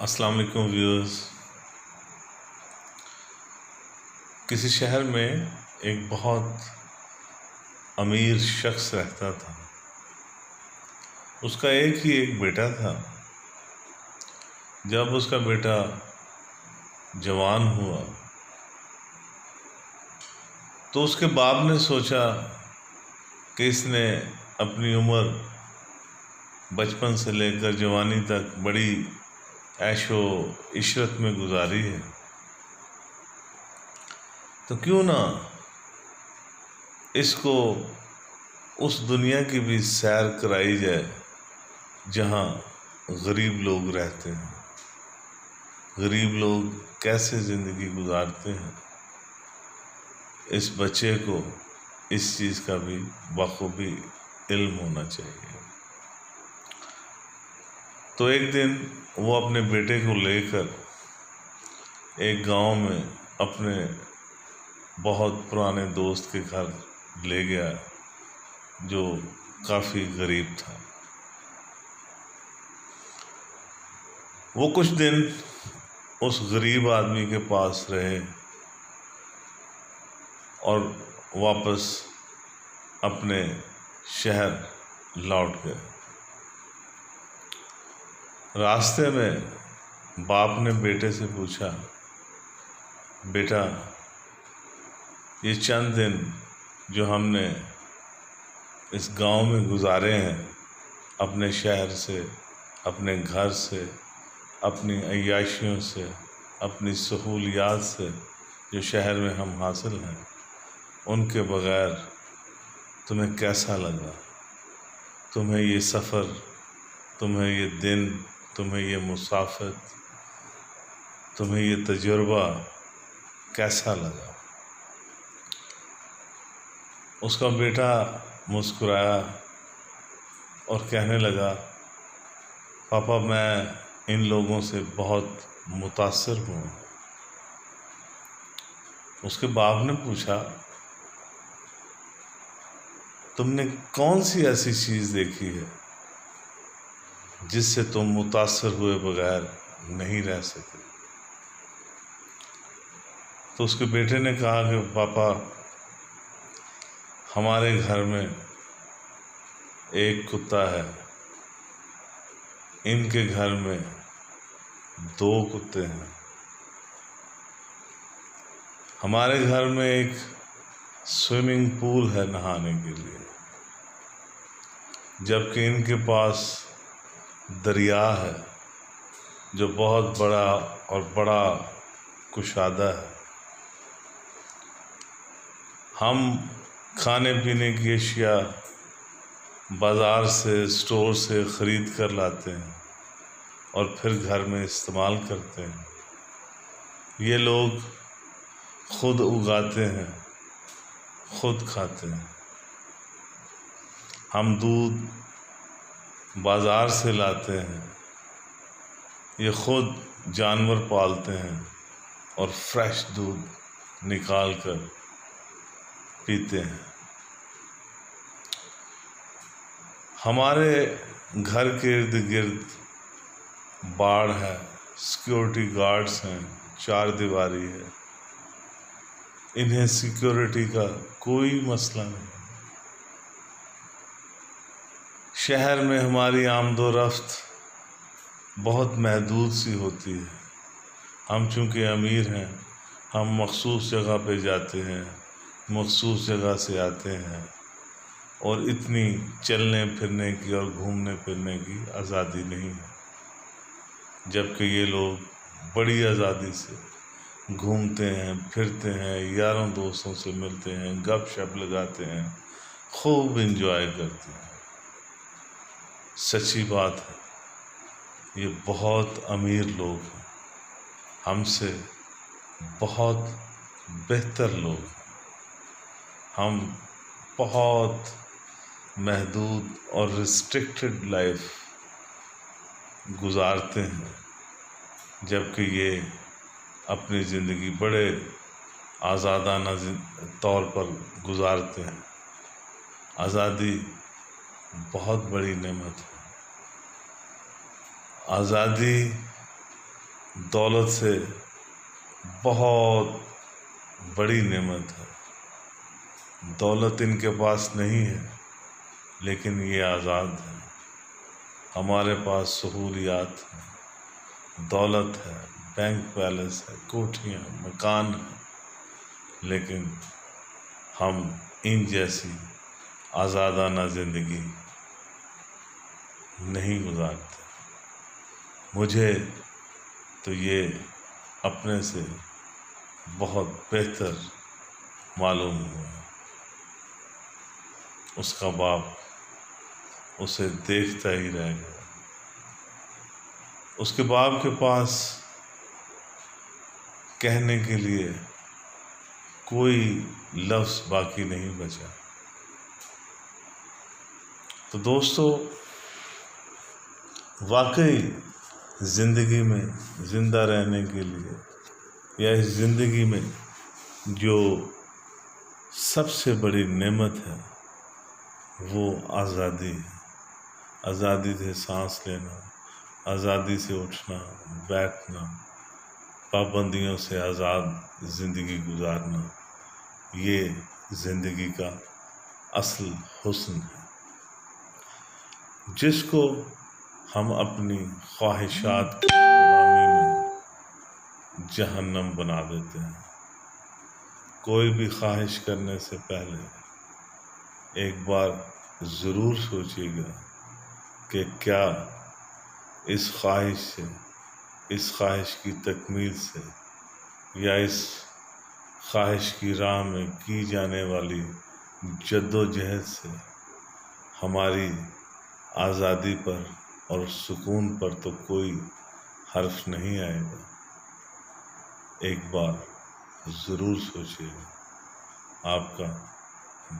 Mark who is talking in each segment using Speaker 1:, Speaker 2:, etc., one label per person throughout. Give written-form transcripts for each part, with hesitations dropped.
Speaker 1: السلام علیکم ویورز۔ کسی شہر میں ایک بہت امیر شخص رہتا تھا۔ اس کا ایک ہی ایک بیٹا تھا۔ جب اس کا بیٹا جوان ہوا تو اس کے باپ نے سوچا کہ اس نے اپنی عمر بچپن سے لے کر جوانی تک بڑی عیش و عشرت میں گزاری ہے، تو کیوں نہ اس کو اس دنیا کی بھی سیر کرائی جائے جہاں غریب لوگ رہتے ہیں، غریب لوگ کیسے زندگی گزارتے ہیں۔ اس بچے کو اس چیز کا بھی بخوبی علم ہونا چاہیے۔ تو ایک دن وہ اپنے بیٹے کو لے کر ایک گاؤں میں اپنے بہت پرانے دوست کے گھر لے گیا جو کافی غریب تھا۔ وہ کچھ دن اس غریب آدمی کے پاس رہے اور واپس اپنے شہر لوٹ گئے۔ راستے میں باپ نے بیٹے سے پوچھا، بیٹا یہ چند دن جو ہم نے اس گاؤں میں گزارے ہیں، اپنے شہر سے، اپنے گھر سے، اپنی عیاشیوں سے، اپنی سہولیات سے جو شہر میں ہم حاصل ہیں، ان کے بغیر تمہیں کیسا لگا؟ تمہیں یہ سفر، تمہیں یہ دن، تمہیں یہ مسافت، تمہیں یہ تجربہ کیسا لگا؟ اس کا بیٹا مسکرایا اور کہنے لگا، پاپا میں ان لوگوں سے بہت متاثر ہوں۔ اس کے باپ نے پوچھا، تم نے کون سی ایسی چیز دیکھی ہے جس سے تم متاثر ہوئے بغیر نہیں رہ سکے؟ تو اس کے بیٹے نے کہا کہ پاپا ہمارے گھر میں ایک کتا ہے، ان کے گھر میں 2 کتے ہیں، ہمارے گھر میں ایک سوئمنگ پول ہے نہانے کے لیے، جبکہ ان کے پاس دریا ہے جو بہت بڑا اور بڑا کشادہ ہے۔ ہم کھانے پینے کی اشیاء بازار سے، اسٹور سے خرید کر لاتے ہیں اور پھر گھر میں استعمال کرتے ہیں۔ یہ لوگ خود اگاتے ہیں، خود کھاتے ہیں۔ ہم دودھ بازار سے لاتے ہیں، یہ خود جانور پالتے ہیں اور فریش دودھ نکال کر پیتے ہیں۔ ہمارے گھر کے ارد گرد باڑ ہے، سیکورٹی گارڈز ہیں، 4 دیواری ہے، انہیں سیکورٹی کا کوئی مسئلہ نہیں۔ شہر میں ہماری آمد و رفت بہت محدود سی ہوتی ہے۔ ہم چونکہ امیر ہیں، ہم مخصوص جگہ پہ جاتے ہیں، مخصوص جگہ سے آتے ہیں، اور اتنی چلنے پھرنے کی اور گھومنے پھرنے کی آزادی نہیں ہے، جبکہ یہ لوگ بڑی آزادی سے گھومتے ہیں، پھرتے ہیں، یاروں دوستوں سے ملتے ہیں، گپ شپ لگاتے ہیں، خوب انجوائے کرتے ہیں۔ سچی بات ہے، یہ بہت امیر لوگ ہیں، ہم سے بہت بہتر لوگ ہیں۔ ہم بہت محدود اور ریسٹرکٹڈ لائف گزارتے ہیں، جبکہ یہ اپنی زندگی بڑے آزادانہ طور پر گزارتے ہیں۔ آزادی بہت بڑی نعمت ہے۔ آزادی دولت سے بہت بڑی نعمت ہے۔ دولت ان کے پاس نہیں ہے لیکن یہ آزاد ہے۔ ہمارے پاس سہولیات ہیں، دولت ہے، بینک بیلنس ہے، کوٹھیاں، مکان ہیں، لیکن ہم ان جیسی آزادانہ زندگی نہیں گزارتے۔ مجھے تو یہ اپنے سے بہت بہتر معلوم ہوا۔ اس کا باپ اسے دیکھتا ہی رہ گیا۔ اس کے باپ کے پاس کہنے کے لیے کوئی لفظ باقی نہیں بچا۔ تو دوستو، واقعی زندگی میں زندہ رہنے کے لیے یا اس زندگی میں جو سب سے بڑی نعمت ہے وہ آزادی ہے۔ آزادی سے سانس لینا، آزادی سے اٹھنا بیٹھنا، پابندیوں سے آزاد زندگی گزارنا، یہ زندگی کا اصل حسن ہے، جس کو ہم اپنی خواہشات کی غلامی میں جہنم بنا دیتے ہیں۔ کوئی بھی خواہش کرنے سے پہلے ایک بار ضرور سوچیے گا کہ کیا اس خواہش سے، اس خواہش کی تکمیل سے یا اس خواہش کی راہ میں کی جانے والی جدوجہد سے ہماری آزادی پر اور سکون پر تو کوئی حرف نہیں آئے گا۔ ایک بار ضرور سوچیے گا۔ آپ کا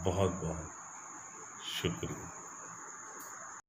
Speaker 1: بہت بہت شکریہ۔